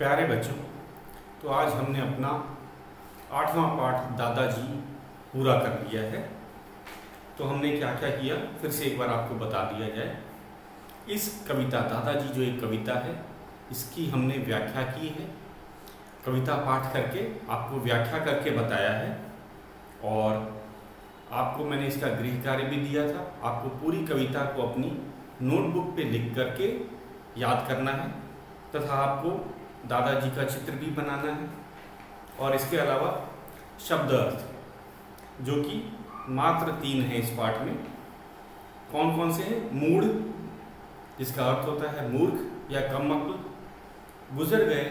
प्यारे बच्चों, तो आज हमने अपना 8वां पाठ दादाजी पूरा कर लिया है। तो हमने क्या क्या किया फिर से एक बार आपको बता दिया जाए। इस कविता दादाजी जो एक कविता है, इसकी हमने व्याख्या की है। कविता पाठ करके आपको व्याख्या करके बताया है और आपको मैंने इसका गृह कार्य भी दिया था। आपको पूरी कविता को अपनी नोटबुक पे लिख करके याद करना है तथा आपको दादाजी का चित्र भी बनाना है और इसके अलावा शब्द अर्थ जो कि मात्र 3 हैं इस पाठ में। कौन कौन से हैं? मूढ़, जिसका अर्थ होता है मूर्ख या कमअक्ल, गुजर गए,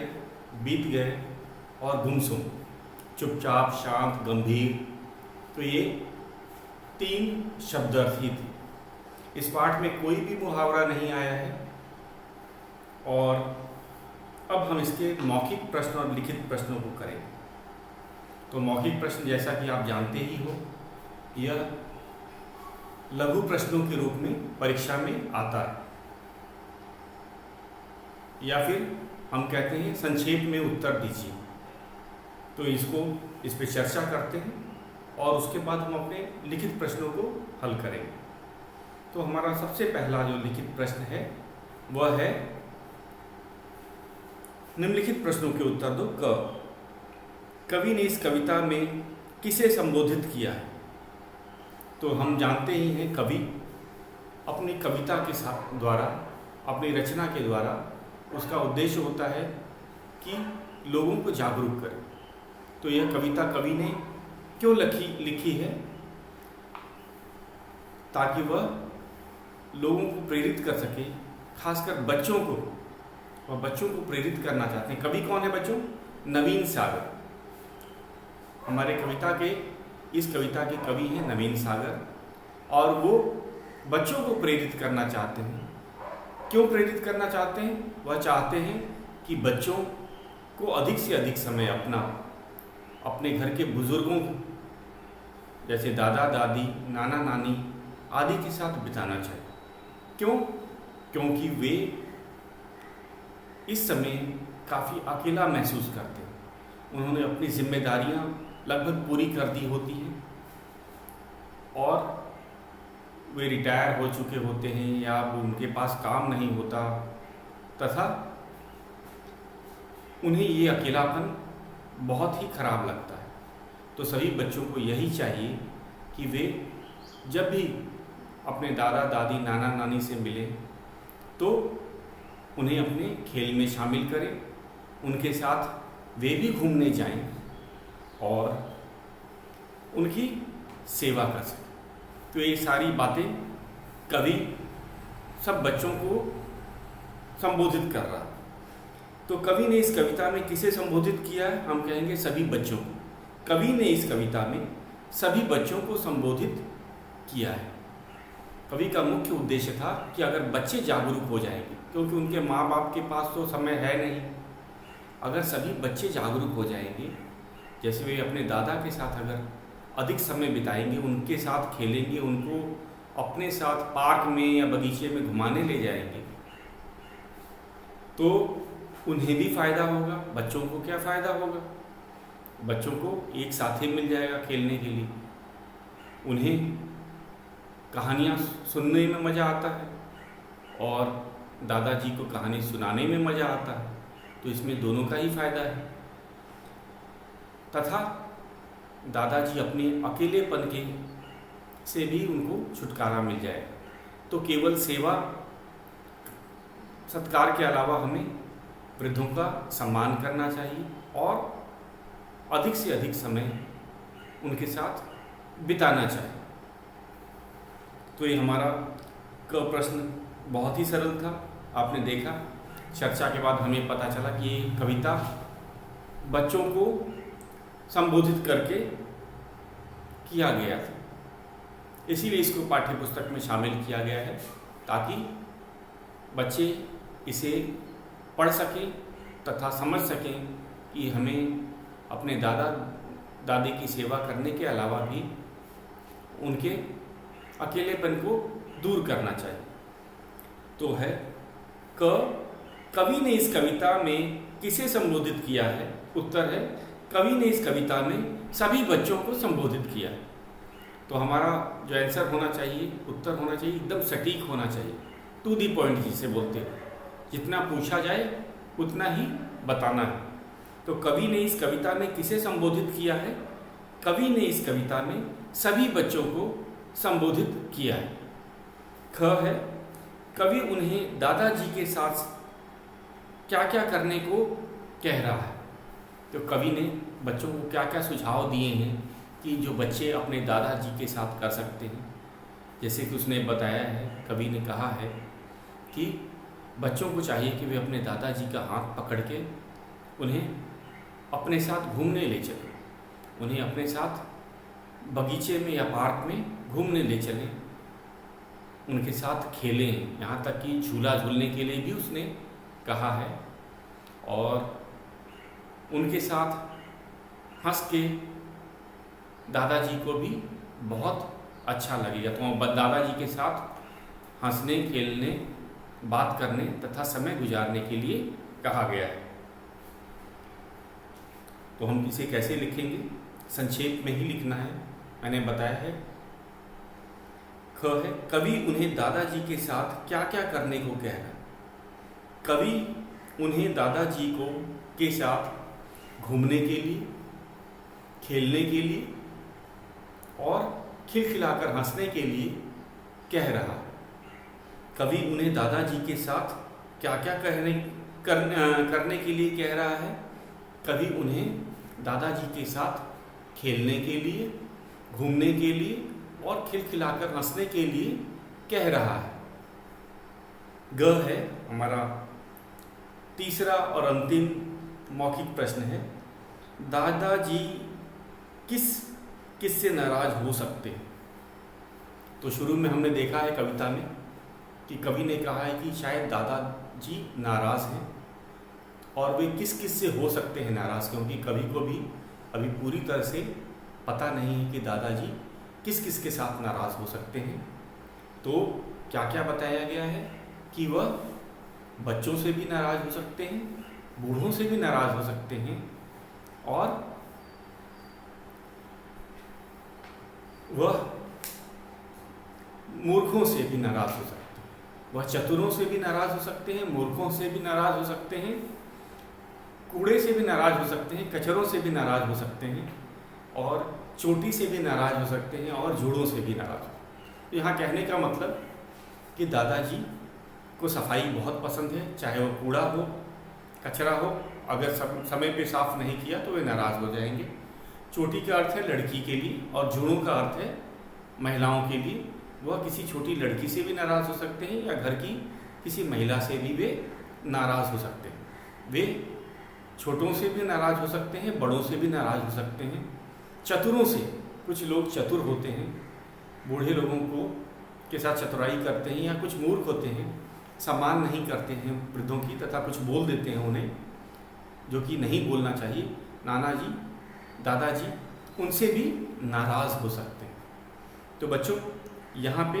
बीत गए और गुमसुम, चुपचाप, शांत, गंभीर। तो ये 3 शब्द अर्थ ही थे। इस पाठ में कोई भी मुहावरा नहीं आया है। और अब हम इसके मौखिक प्रश्न और लिखित प्रश्नों को करेंगे। तो मौखिक प्रश्न जैसा कि आप जानते ही हो, यह लघु प्रश्नों के रूप में परीक्षा में आता है, या फिर हम कहते हैं संक्षेप में उत्तर दीजिए। तो इस पर चर्चा करते हैं और उसके बाद हम अपने लिखित प्रश्नों को हल करेंगे। तो हमारा सबसे पहला जो लिखित प्रश्न है वह है, निम्नलिखित प्रश्नों के उत्तर दो। कवि ने इस कविता में किसे संबोधित किया है? तो हम जानते ही हैं कवि अपनी कविता के साथ द्वारा, अपनी रचना के द्वारा, उसका उद्देश्य होता है कि लोगों को जागरूक करे। तो यह कविता कवि ने क्यों लिखी है? ताकि वह लोगों को प्रेरित कर सके, खासकर बच्चों को। और बच्चों को प्रेरित करना चाहते हैं। कवि कौन है बच्चों? नवीन सागर। हमारे इस कविता के कवि हैं नवीन सागर और वो बच्चों को प्रेरित करना चाहते हैं। क्यों प्रेरित करना चाहते हैं? वह चाहते हैं कि बच्चों को अधिक से अधिक समय अपने घर के बुजुर्गों जैसे दादा दादी, नाना नानी आदि के साथ बिताना चाहिए। क्यों? क्योंकि वे इस समय काफ़ी अकेला महसूस करते हैं। उन्होंने अपनी जिम्मेदारियां लगभग पूरी कर दी होती हैं और वे रिटायर हो चुके होते हैं या उनके पास काम नहीं होता, तथा उन्हें ये अकेलापन बहुत ही खराब लगता है। तो सभी बच्चों को यही चाहिए कि वे जब भी अपने दादा दादी, नाना नानी से मिलें तो उन्हें अपने खेल में शामिल करें, उनके साथ वे भी घूमने जाएं और उनकी सेवा कर सकें। तो ये सारी बातें कवि सब बच्चों को संबोधित कर रहा। तो कवि ने इस कविता में किसे संबोधित किया है? हम कहेंगे सभी बच्चों को। कवि ने इस कविता में सभी बच्चों को संबोधित किया है। कवि का मुख्य उद्देश्य था कि अगर बच्चे जागरूक हो जाएंगे, क्योंकि उनके माँ बाप के पास तो समय है नहीं, अगर सभी बच्चे जागरूक हो जाएंगे, जैसे वे अपने दादा के साथ अगर अधिक समय बिताएंगे, उनके साथ खेलेंगे, उनको अपने साथ पार्क में या बगीचे में घुमाने ले जाएंगे, तो उन्हें भी फायदा होगा। बच्चों को क्या फ़ायदा होगा? बच्चों को एक साथी मिल जाएगा खेलने के लिए। उन्हें कहानियाँ सुनने में मज़ा आता है और दादाजी को कहानी सुनाने में मज़ा आता है। तो इसमें दोनों का ही फायदा है। तथा दादाजी अपने अकेलेपन से भी उनको छुटकारा मिल जाएगा। तो केवल सेवा सत्कार के अलावा हमें वृद्धों का सम्मान करना चाहिए और अधिक से अधिक समय उनके साथ बिताना चाहिए। तो ये हमारा प्रश्न बहुत ही सरल था। आपने देखा, चर्चा के बाद हमें पता चला कि ये कविता बच्चों को संबोधित करके किया गया था, इसीलिए इसको पाठ्य पुस्तक में शामिल किया गया है, ताकि बच्चे इसे पढ़ सकें तथा समझ सकें कि हमें अपने दादा दादी की सेवा करने के अलावा भी उनके अकेलेपन को दूर करना चाहिए। तो है कवि ने इस कविता में किसे संबोधित किया है? उत्तर है कवि ने इस कविता में सभी बच्चों को संबोधित किया है। तो हमारा जो आंसर होना चाहिए, उत्तर होना चाहिए, एकदम सटीक होना चाहिए, टू दी पॉइंट जिसे बोलते हैं। जितना पूछा जाए उतना ही बताना है। तो कवि ने इस कविता में किसे संबोधित किया है? कवि ने इस कविता में सभी बच्चों को संबोधित किया है। ख है कवि उन्हें दादाजी के साथ क्या क्या करने को कह रहा है। तो कवि ने बच्चों को क्या क्या सुझाव दिए हैं कि जो बच्चे अपने दादाजी के साथ कर सकते हैं। जैसे कि उसने बताया है, कवि ने कहा है कि बच्चों को चाहिए कि वे अपने दादाजी का हाथ पकड़ के उन्हें अपने साथ घूमने ले चलें, उन्हें अपने साथ बगीचे में या पार्क में घूमने ले चलें, उनके साथ खेलें, यहाँ तक कि झूला झूलने के लिए भी उसने कहा है। और उनके साथ हंस के दादाजी को भी बहुत अच्छा लगेगा। तो दादाजी के साथ हंसने, खेलने, बात करने तथा समय गुजारने के लिए कहा गया है। तो हम इसे कैसे लिखेंगे? संक्षेप में ही लिखना है, मैंने बताया है। ख है कवि उन्हें दादाजी के साथ क्या क्या करने को कह रहा है। कवि उन्हें दादाजी को के साथ घूमने के लिए, खेलने के लिए और खिलखिलाकर हंसने के लिए कह रहा है। कवि उन्हें दादाजी के साथ क्या क्या करने के लिए कह रहा है? कवि उन्हें दादाजी के साथ खेलने के लिए, घूमने के लिए और खिलखिलाकर हंसने के लिए कह रहा है। ग है हमारा तीसरा और अंतिम मौखिक प्रश्न है, दादाजी किससे नाराज हो सकते हैं? तो शुरू में हमने देखा है कविता में कि कवि ने कहा है कि शायद दादाजी नाराज हैं, और वे किस से हो सकते हैं नाराज, क्योंकि कवि को भी अभी पूरी तरह से पता नहीं है कि दादाजी किस के साथ नाराज हो सकते हैं। तो क्या क्या बताया गया है कि वह बच्चों से भी नाराज हो सकते हैं, बूढ़ों से भी नाराज हो सकते हैं, और वह मूर्खों से भी नाराज हो सकते हैं। वह चतुरों से भी नाराज हो सकते हैं, मूर्खों से भी नाराज हो सकते हैं, कूड़े से भी नाराज हो सकते हैं, कचरों से भी नाराज हो सकते हैं, और चोटी से भी नाराज हो सकते हैं, और जूड़ों से भी नाराज हो। तो यहाँ कहने का मतलब कि दादाजी को सफाई बहुत पसंद है, चाहे वो कूड़ा हो, कचरा हो, अगर समय पे साफ नहीं किया तो वे नाराज हो जाएंगे। चोटी का अर्थ है लड़की के लिए, और जूड़ों का अर्थ है महिलाओं के लिए। वह किसी छोटी लड़की से भी नाराज हो सकते हैं, या घर की किसी महिला से भी वे नाराज हो सकते हैं। वे छोटों से भी नाराज हो सकते हैं, बड़ों से भी नाराज हो सकते हैं, चतुरों से, कुछ लोग चतुर होते हैं, बूढ़े लोगों को के साथ चतुराई करते हैं, या कुछ मूर्ख होते हैं, सम्मान नहीं करते हैं वृद्धों की, तथा कुछ बोल देते हैं उन्हें जो कि नहीं बोलना चाहिए। नाना जी, दादाजी उनसे भी नाराज हो सकते हैं। तो बच्चों यहाँ पे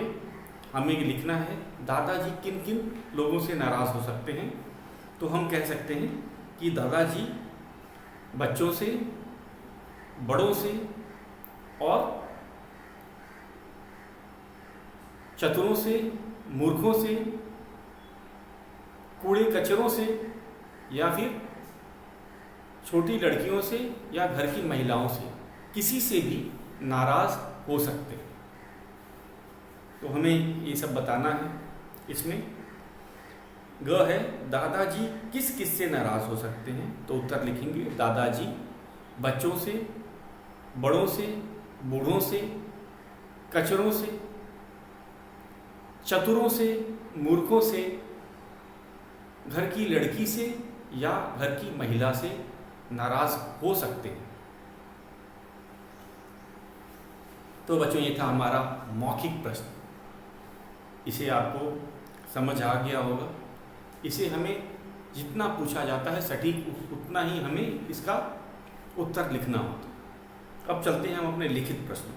हमें लिखना है दादाजी किन किन लोगों से नाराज हो सकते हैं। तो हम कह सकते हैं कि दादाजी बच्चों से, बड़ों से और चतुरों से, मूर्खों से, कूड़े कचरों से, या फिर छोटी लड़कियों से, या घर की महिलाओं से, किसी से भी नाराज हो सकते हैं। तो हमें ये सब बताना है। इसमें ग है दादाजी किस से नाराज हो सकते हैं। तो उत्तर लिखेंगे दादाजी बच्चों से, बड़ों से, बूढ़ों से, कचरों से, चतुरों से, मूर्खों से, घर की लड़की से या घर की महिला से नाराज हो सकते हैं। तो बच्चों ये था हमारा मौखिक प्रश्न। इसे आपको समझ आ गया होगा। इसे हमें जितना पूछा जाता है सटीक उतना ही हमें इसका उत्तर लिखना होता है। अब चलते हैं हम अपने लिखित प्रश्नों।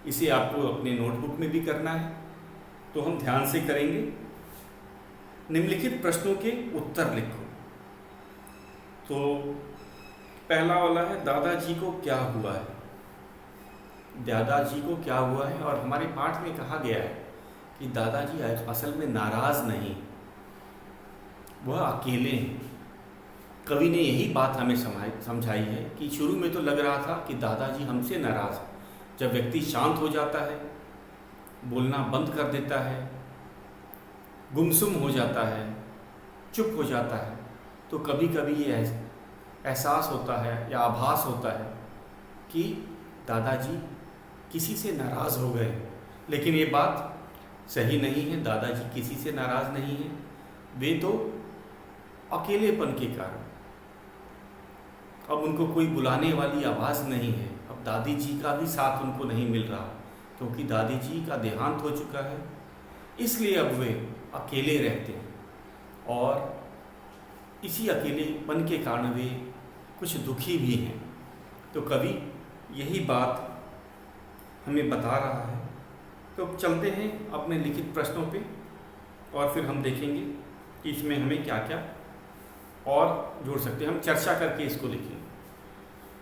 इसे आपको अपने नोटबुक में भी करना है, तो हम ध्यान से करेंगे। निम्नलिखित प्रश्नों के उत्तर लिखो। तो पहला वाला है दादाजी को क्या हुआ है। दादाजी को क्या हुआ है, और हमारे पाठ में कहा गया है कि दादाजी असल में नाराज नहीं, वह अकेले हैं। कवि ने यही बात हमें समझाई है कि शुरू में तो लग रहा था कि दादाजी हमसे नाराज हैं। जब व्यक्ति शांत हो जाता है, बोलना बंद कर देता है, गुमसुम हो जाता है, चुप हो जाता है, तो कभी कभी ये एहसास होता है या आभास होता है कि दादाजी किसी से नाराज़ हो गए। लेकिन ये बात सही नहीं है, दादाजी किसी से नाराज़ नहीं है, वे तो अकेलेपन के कारण, अब उनको कोई बुलाने वाली आवाज़ नहीं है, अब दादी जी का भी साथ उनको नहीं मिल रहा, क्योंकि दादी जी का देहांत हो चुका है, इसलिए अब वे अकेले रहते हैं। और इसी अकेलेपन के कारण वे कुछ दुखी भी हैं। तो कवि यही बात हमें बता रहा है। तो चलते हैं अपने लिखित प्रश्नों पे, और फिर हम देखेंगे कि इसमें हमें क्या क्या और जोड़ सकते हैं। हम चर्चा करके इसको लिखेंगे,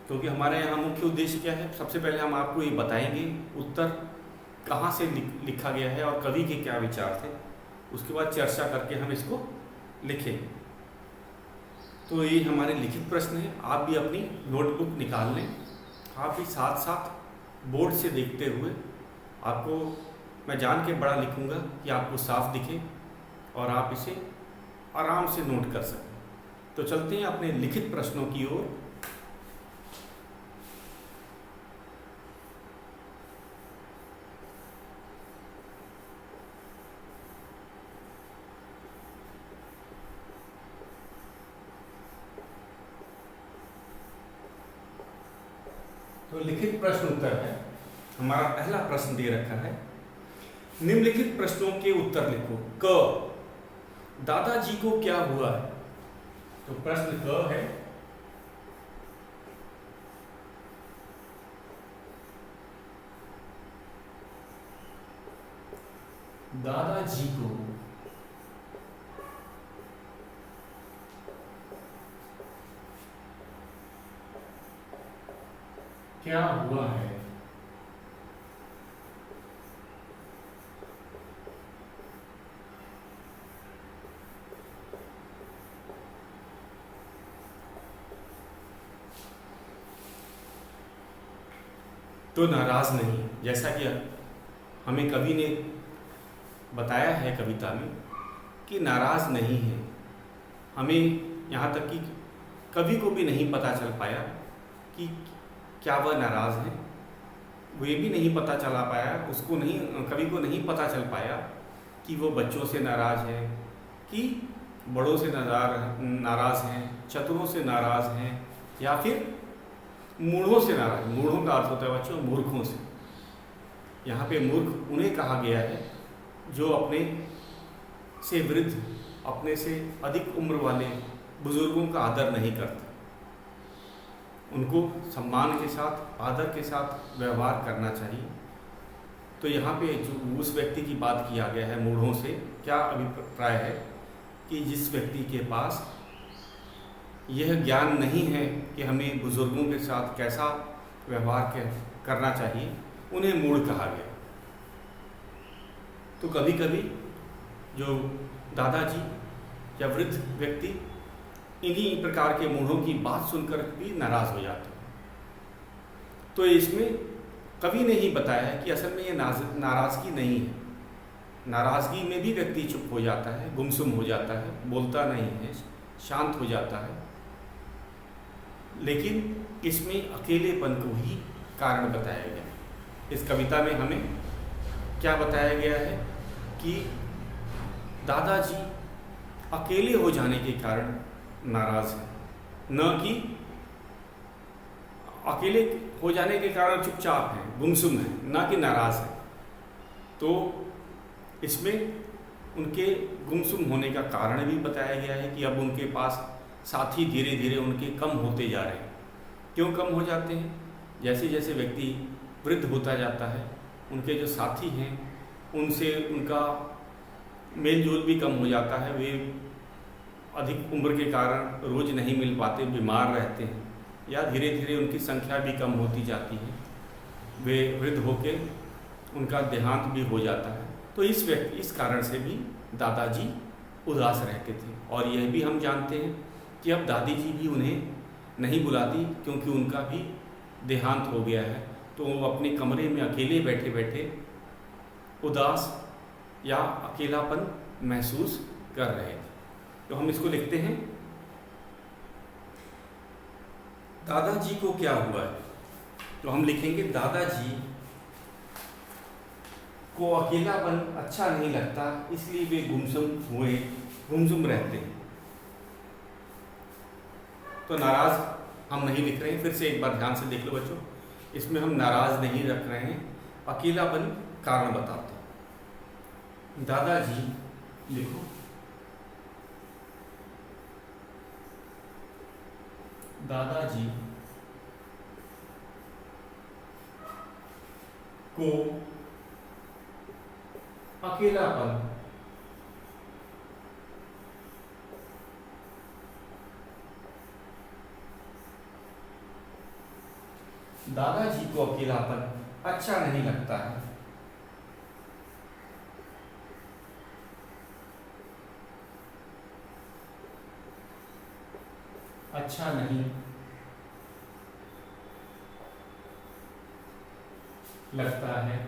क्योंकि हमारे यहाँ मुख्य उद्देश्य क्या है। सबसे पहले हम आपको ये बताएंगे उत्तर कहाँ से लिखा गया है और कवि के क्या विचार थे, उसके बाद चर्चा करके हम इसको लिखेंगे। तो ये हमारे लिखित प्रश्न हैं। आप भी अपनी नोटबुक निकाल लें, आप भी साथ साथ बोर्ड से देखते हुए, आपको मैं जान के बड़ा लिखूंगा कि आपको साफ दिखे और आप इसे आराम से नोट कर सकें। तो चलते हैं अपने लिखित प्रश्नों की ओर। तो लिखित प्रश्न उत्तर है। हमारा पहला प्रश्न दे रखा है, निम्नलिखित प्रश्नों के उत्तर लिखो। क, दादाजी को क्या हुआ है। तो प्रश्न क है, दादाजी को क्या हुआ है। तो नाराज नहीं, जैसा कि हमें कवि ने बताया है कविता में कि नाराज नहीं है। हमें यहाँ तक कि कवि को भी नहीं पता चल पाया कि क्या वह नाराज़ है, वो ये भी नहीं पता चला पाया, उसको नहीं, कवि को नहीं पता चल पाया कि वो बच्चों से नाराज़ है, कि बड़ों से नाराज़ हैं, चतुरों से नाराज़ हैं, या फिर मूढ़ों से नाराज़। मूढ़ों का अर्थ होता है बच्चों मूर्खों से। यहाँ पे मूर्ख उन्हें कहा गया है जो अपने से वृद्ध, अपने से अधिक उम्र वाले बुजुर्गों का आदर नहीं करते, उनको सम्मान के साथ, आदर के साथ व्यवहार करना चाहिए। तो यहाँ पे जो उस व्यक्ति की बात किया गया है मूढ़ों से, क्या अभिप्राय है कि जिस व्यक्ति के पास यह ज्ञान नहीं है कि हमें बुजुर्गों के साथ कैसा व्यवहार करना चाहिए, उन्हें मूढ़ कहा गया। तो कभी कभी जो दादाजी या वृद्ध व्यक्ति इन्हीं प्रकार के मूढ़ों की बात सुनकर भी नाराज़ हो जाते हैं। तो इसमें कवि ने ही बताया है कि असल में ये नाराज़गी नहीं है। नाराज़गी में भी व्यक्ति चुप हो जाता है, गुमसुम हो जाता है, बोलता नहीं है, शांत हो जाता है, लेकिन इसमें अकेलेपन को ही कारण बताया गया है। इस कविता में हमें क्या बताया गया है कि दादाजी अकेले हो जाने के कारण नाराज़ है, न कि अकेले हो जाने के कारण चुपचाप हैं, गुमसुम हैं, न कि नाराज़ हैं। तो इसमें उनके गुमसुम होने का कारण भी बताया गया है कि अब उनके पास साथी धीरे धीरे उनके कम होते जा रहे हैं। क्यों कम हो जाते हैं? जैसे जैसे व्यक्ति वृद्ध होता जाता है, उनके जो साथी हैं उनसे उनका मेल जोल भी कम हो जाता है, वे अधिक उम्र के कारण रोज़ नहीं मिल पाते, बीमार रहते हैं, या धीरे धीरे उनकी संख्या भी कम होती जाती है, वे वृद्ध होकर उनका देहांत भी हो जाता है, तो इस कारण से भी दादाजी उदास रहते थे। और यह भी हम जानते हैं कि अब दादी जी भी उन्हें नहीं बुलाती, क्योंकि उनका भी देहांत हो गया है, तो वो अपने कमरे में अकेले बैठे बैठे उदास या अकेलापन महसूस कर रहे थे। तो हम इसको लिखते हैं, दादाजी को क्या हुआ है। तो हम लिखेंगे, दादाजी को अकेलापन अच्छा नहीं लगता, इसलिए वे गुमसुम रहते हैं। तो नाराज हम नहीं लिख रहे हैं, फिर से एक बार ध्यान से देख लो बच्चों, इसमें हम नाराज नहीं रख रहे हैं, अकेलापन कारण बताते हैं। दादाजी लिखो, दादाजी को अकेलापन दादाजी को अकेलापन अच्छा नहीं लगता है, अच्छा नहीं लगता है,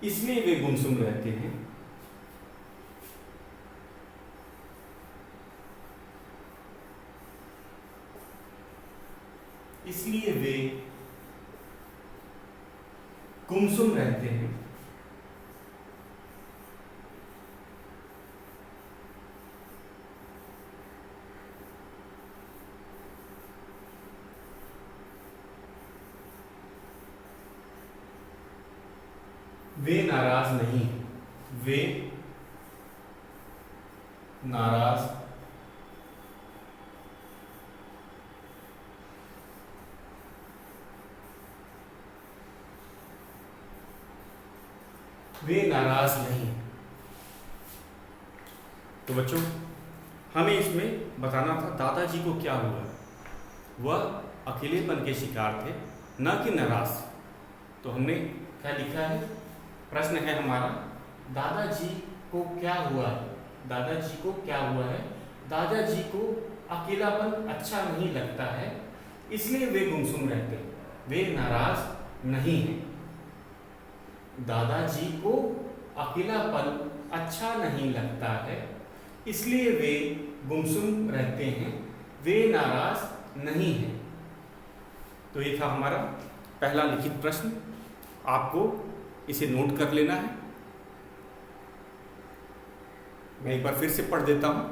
इसलिए वे गुमसुम रहते हैं। इसलिए वे गुमसुम रहते हैं। वे नाराज नहीं, वे नाराज नहीं। तो बच्चों, हमें इसमें बताना था दादाजी को क्या हुआ। वह अकेलेपन के शिकार थे, न कि नाराज। तो हमने क्या लिखा है, प्रश्न है हमारा, दादाजी को क्या हुआ है। दादाजी को क्या हुआ है, दादाजी को अकेलापन अच्छा नहीं लगता है, इसलिए वे गुमसुम रहते हैं, वे नाराज नहीं हैं। दादाजी को अकेलापन अच्छा नहीं लगता है, इसलिए वे गुमसुम रहते हैं, वे नाराज नहीं हैं। तो ये था हमारा पहला लिखित प्रश्न। आपको इसे नोट कर लेना है। मैं एक बार फिर से पढ़ देता हूं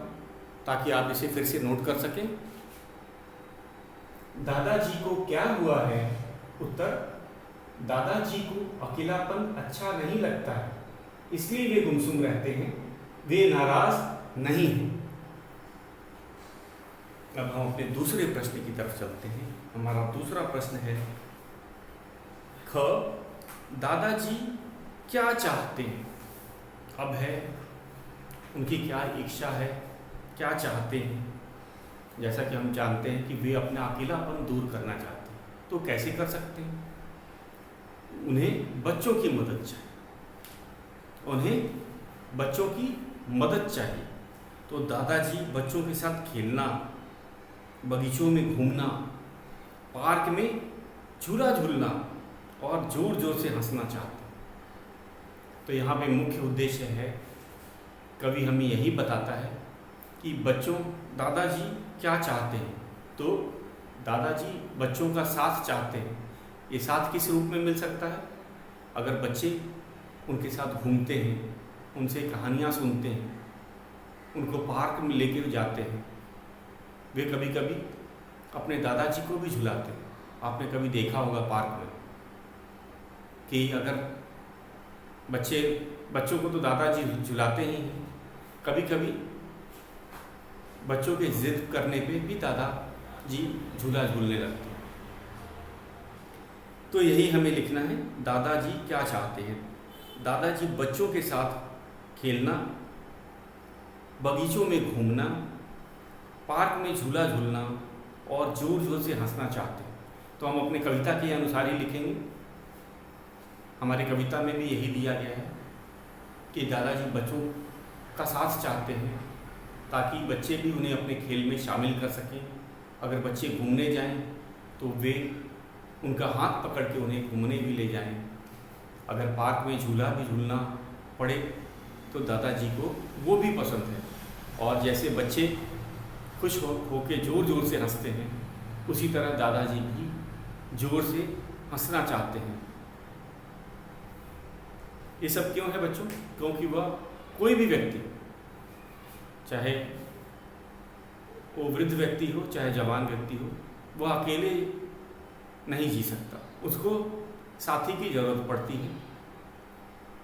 ताकि आप इसे फिर से नोट कर सकें। दादाजी को क्या हुआ है। उत्तर, दादाजी को अकेलापन अच्छा नहीं लगता है, इसलिए वे गुमसुम रहते हैं, वे नाराज नहीं हैं। अब हम अपने दूसरे प्रश्न की तरफ चलते हैं। हमारा दूसरा प्रश्न है, ख, दादाजी क्या चाहते हैं। अब है, उनकी क्या इच्छा है, क्या चाहते हैं। जैसा कि हम जानते हैं कि वे अपना अकेलापन दूर करना चाहते हैं, तो कैसे कर सकते हैं। उन्हें बच्चों की मदद चाहिए, उन्हें बच्चों की मदद चाहिए। तो दादाजी बच्चों के साथ खेलना, बगीचों में घूमना, पार्क में झूला झूलना और जोर जोर से हंसना चाहते हैं। तो यहाँ पे मुख्य उद्देश्य है, कवि हमें यही बताता है कि बच्चों, दादाजी क्या चाहते हैं। तो दादाजी बच्चों का साथ चाहते हैं। ये साथ किस रूप में मिल सकता है। अगर बच्चे उनके साथ घूमते हैं, उनसे कहानियाँ सुनते हैं, उनको पार्क में लेकर जाते हैं, वे कभी कभी अपने दादाजी को भी झुलाते हैं। आपने कभी देखा होगा पार्क में कि अगर बच्चों को तो दादाजी झुलाते ही हैं, कभी कभी बच्चों के जिद करने पे भी दादाजी झूला झूलने लगते हैं। तो यही हमें लिखना है, दादाजी क्या चाहते हैं। दादाजी बच्चों के साथ खेलना, बगीचों में घूमना, पार्क में झूला झूलना और जोर जोर से हंसना चाहते हैं। तो हम अपने कविता के अनुसार ही लिखेंगे। हमारी कविता में भी यही दिया गया है कि दादाजी बच्चों का साथ चाहते हैं ताकि बच्चे भी उन्हें अपने खेल में शामिल कर सकें। अगर बच्चे घूमने जाएं तो वे उनका हाथ पकड़ के उन्हें घूमने भी ले जाएं। अगर पार्क में झूला भी झूलना पड़े तो दादाजी को वो भी पसंद है। और जैसे बच्चे खुश होके जोर जोर से हंसते हैं, उसी तरह दादाजी भी जोर से हंसना चाहते हैं। ये सब क्यों है बच्चों? क्योंकि वह कोई भी व्यक्ति, चाहे वो वृद्ध व्यक्ति हो चाहे जवान व्यक्ति हो, वह अकेले नहीं जी सकता, उसको साथी की ज़रूरत पड़ती है।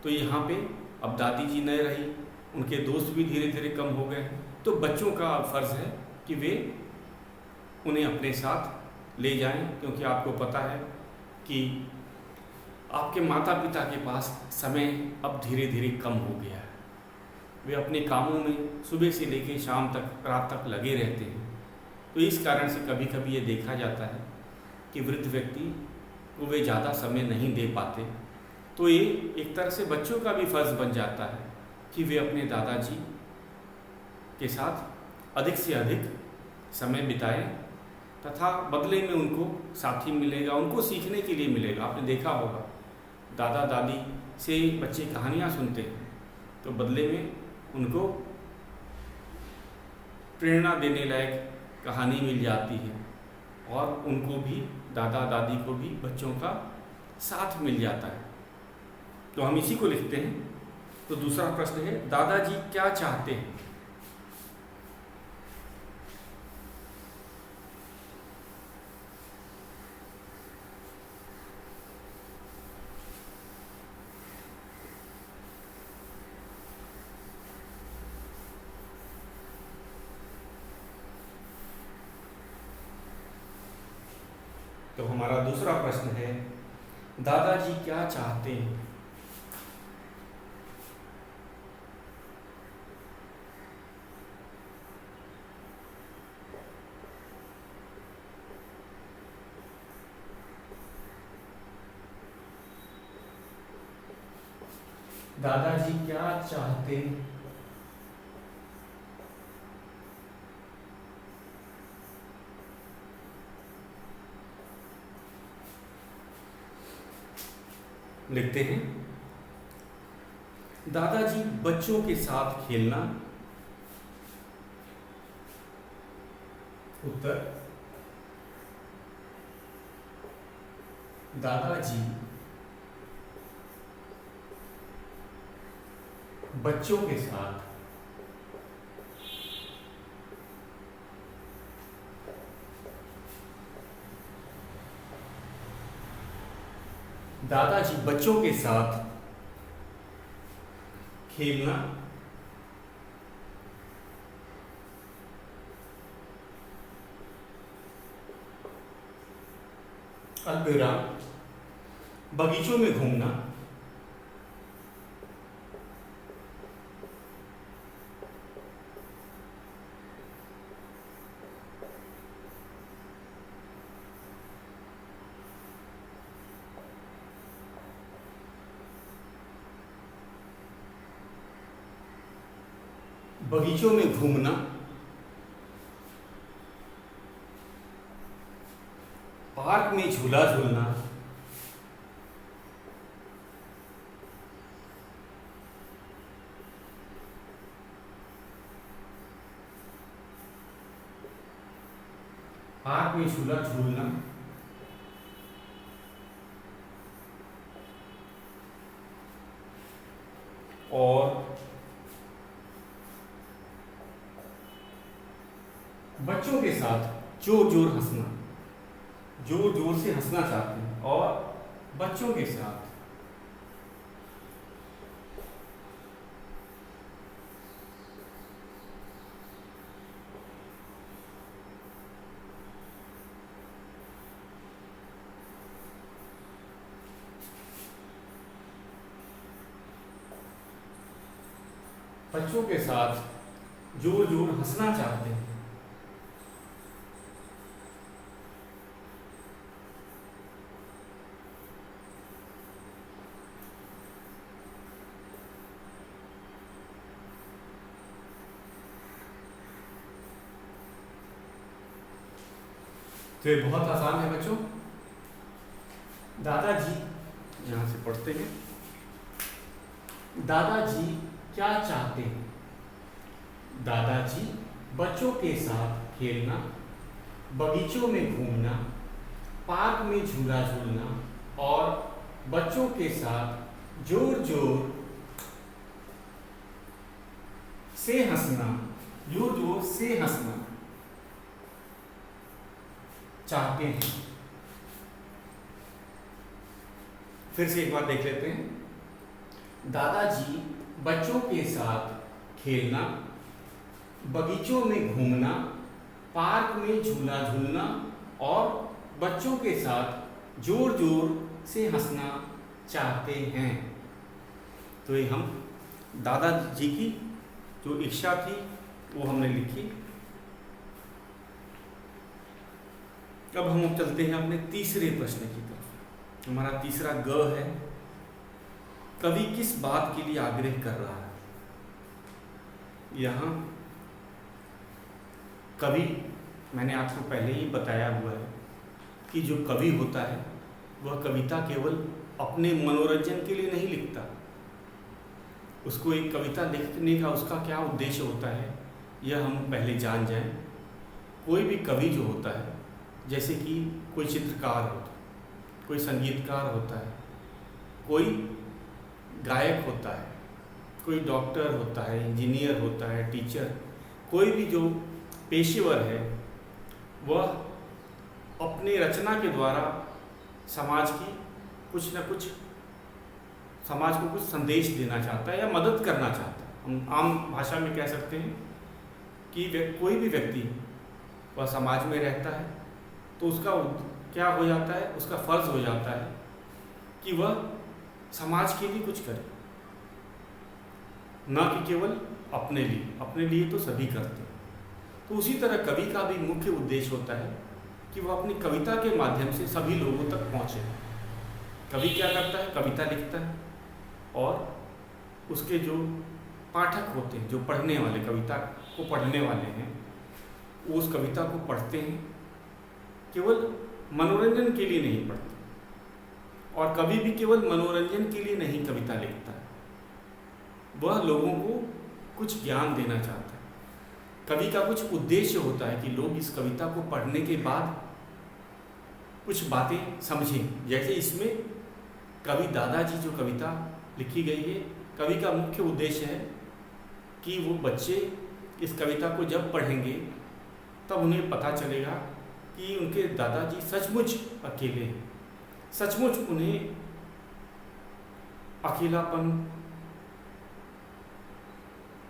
तो यहाँ पे अब दादी जी नहीं रही, उनके दोस्त भी धीरे धीरे कम हो गए, तो बच्चों का फ़र्ज़ है कि वे उन्हें अपने साथ ले जाएं, क्योंकि आपको पता है कि आपके माता पिता के पास समय अब धीरे धीरे कम हो गया है। वे अपने कामों में सुबह से लेकर शाम तक, रात तक लगे रहते हैं। तो इस कारण से कभी कभी ये देखा जाता है कि वृद्ध व्यक्ति को वे ज़्यादा समय नहीं दे पाते। तो ये एक तरह से बच्चों का भी फ़र्ज़ बन जाता है कि वे अपने दादाजी के साथ अधिक से अधिक समय बिताएं, तथा बदले में उनको साथी मिलेगा, उनको सीखने के लिए मिलेगा। आपने देखा होगा दादा दादी से बच्चे कहानियाँ सुनते हैं तो बदले में उनको प्रेरणा देने लायक कहानी मिल जाती है, और उनको भी, दादा दादी को भी बच्चों का साथ मिल जाता है। तो हम इसी को लिखते हैं। तो दूसरा प्रश्न है, दादाजी क्या चाहते हैं? तो हमारा दूसरा प्रश्न है, दादाजी क्या चाहते हैं? दादाजी क्या चाहते हैं? लिखते हैं, दादाजी बच्चों के साथ खेलना। उत्तर, दादाजी बच्चों के साथ खेलना अल्पविराम बगीचों में घूमना बगीचों में घूमना पार्क में झूला झूलना पार्क में झूला झूलना और बच्चों के साथ जोर जोर से हंसना चाहते हैं, और बच्चों के साथ बच्चों के साथ जोर जोर हंसना चाहते हैं। तो ये बहुत आसान है बच्चों। दादाजी, यहाँ से पढ़ते हैं, दादाजी क्या चाहते हैं? दादाजी बच्चों के साथ खेलना, बगीचों में घूमना, पार्क में झूला झूलना और बच्चों के साथ जोर जोर से हंसना, जोर जोर से हंसना चाहते हैं। फिर से एक बार देख लेते हैं। दादाजी बच्चों के साथ खेलना, बगीचों में घूमना, पार्क में झूला झूलना और बच्चों के साथ जोर जोर से हंसना चाहते हैं। तो ये हम दादाजी की जो इच्छा थी वो हमने लिखी। अब हम चलते हैं अपने तीसरे प्रश्न की तरफ। हमारा तीसरा ग है, कवि किस बात के लिए आग्रह कर रहा है? यहाँ कवि, मैंने आपको पहले ही बताया हुआ है कि जो कवि होता है वह कविता केवल अपने मनोरंजन के लिए नहीं लिखता। उसको एक कविता लिखने का उसका क्या उद्देश्य होता है यह हम पहले जान जाएं। कोई भी कवि जो होता है, जैसे कि कोई चित्रकार होता है, कोई संगीतकार होता है, कोई गायक होता है, कोई डॉक्टर होता है, इंजीनियर होता है, टीचर, कोई भी जो पेशेवर है वह अपने रचना के द्वारा समाज की कुछ न कुछ, समाज को कुछ संदेश देना चाहता है या मदद करना चाहता है। हम आम भाषा में कह सकते हैं कि कोई भी व्यक्ति वह समाज में रहता है तो उसका क्या हो जाता है, उसका फर्ज हो जाता है कि वह समाज के लिए कुछ करे, न कि केवल अपने लिए। अपने लिए तो सभी करते हैं। तो उसी तरह कवि का भी मुख्य उद्देश्य होता है कि वह अपनी कविता के माध्यम से सभी लोगों तक पहुँचे। कवि क्या करता है? कविता लिखता है और उसके जो पाठक होते हैं, जो पढ़ने वाले, कविता को पढ़ने वाले हैं, वो उस कविता को पढ़ते हैं, केवल मनोरंजन के लिए नहीं पढ़ते। और कवि भी केवल मनोरंजन के लिए नहीं कविता लिखता है, वह लोगों को कुछ ज्ञान देना चाहता है। कवि का कुछ उद्देश्य होता है कि लोग इस कविता को पढ़ने के बाद कुछ बातें समझें। जैसे इसमें कवि दादाजी जो कविता लिखी गई है, कवि का मुख्य उद्देश्य है कि वो बच्चे इस कविता को जब पढ़ेंगे तब उन्हें पता चलेगा कि उनके दादाजी सचमुच अकेले हैं, सचमुच उन्हें अकेलापन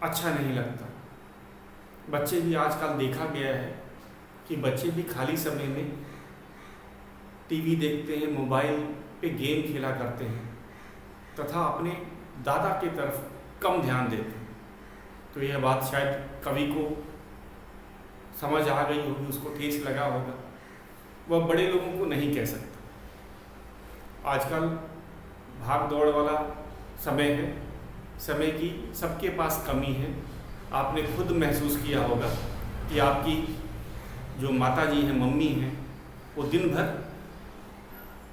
अच्छा नहीं लगता। बच्चे भी आजकल देखा गया है कि बच्चे भी खाली समय में टीवी देखते हैं, मोबाइल पे गेम खेला करते हैं तथा अपने दादा की तरफ कम ध्यान देते हैं। तो यह बात शायद कवि को समझ आ गई होगी, उसको ठेस लगा होगा, वह बड़े लोगों को नहीं कह सकता। आजकल भाग दौड़ वाला समय है, समय की सबके पास कमी है। आपने खुद महसूस किया होगा कि आपकी जो माताजी हैं, मम्मी हैं, वो दिन भर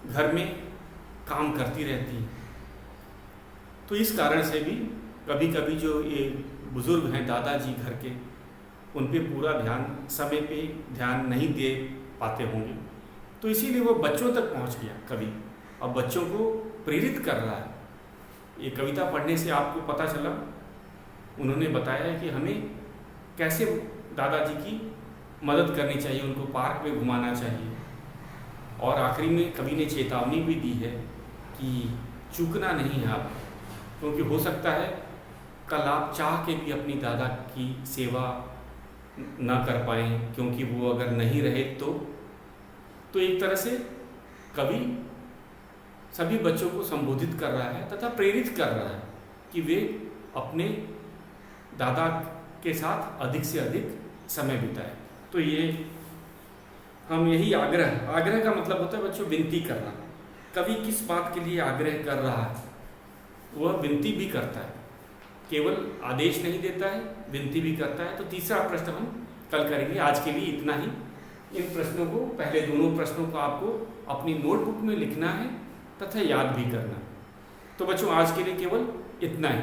घर में काम करती रहती हैं। तो इस कारण से भी कभी कभी जो ये बुज़ुर्ग हैं दादाजी घर के, उन पे पूरा ध्यान, समय पे ध्यान नहीं दे पाते होंगे। तो इसीलिए वो बच्चों तक पहुंच गया कवि, और बच्चों को प्रेरित कर रहा है। ये कविता पढ़ने से आपको पता चला, उन्होंने बताया कि हमें कैसे दादाजी की मदद करनी चाहिए, उनको पार्क में घुमाना चाहिए। और आखिरी में कवि ने चेतावनी भी दी है कि चूकना नहीं है आप, क्योंकि हो सकता है कल आप चाह के भी अपनी दादा की सेवा ना कर पाएँ, क्योंकि वो अगर नहीं रहे तो एक तरह से कवि सभी बच्चों को संबोधित कर रहा है तथा प्रेरित कर रहा है कि वे अपने दादा के साथ अधिक से अधिक समय बिताए। तो ये हम यही आग्रह का मतलब होता है बच्चों विनती करना। कवि किस बात के लिए आग्रह कर रहा है? वह विनती भी करता है, केवल आदेश नहीं देता है, विनती भी करता है। तो तीसरा प्रश्न हम कल करेंगे। आज के लिए इतना ही। इन प्रश्नों को, पहले दोनों प्रश्नों को आपको अपनी नोटबुक में लिखना है तथा याद भी करना। तो बच्चों आज के लिए केवल इतना ही।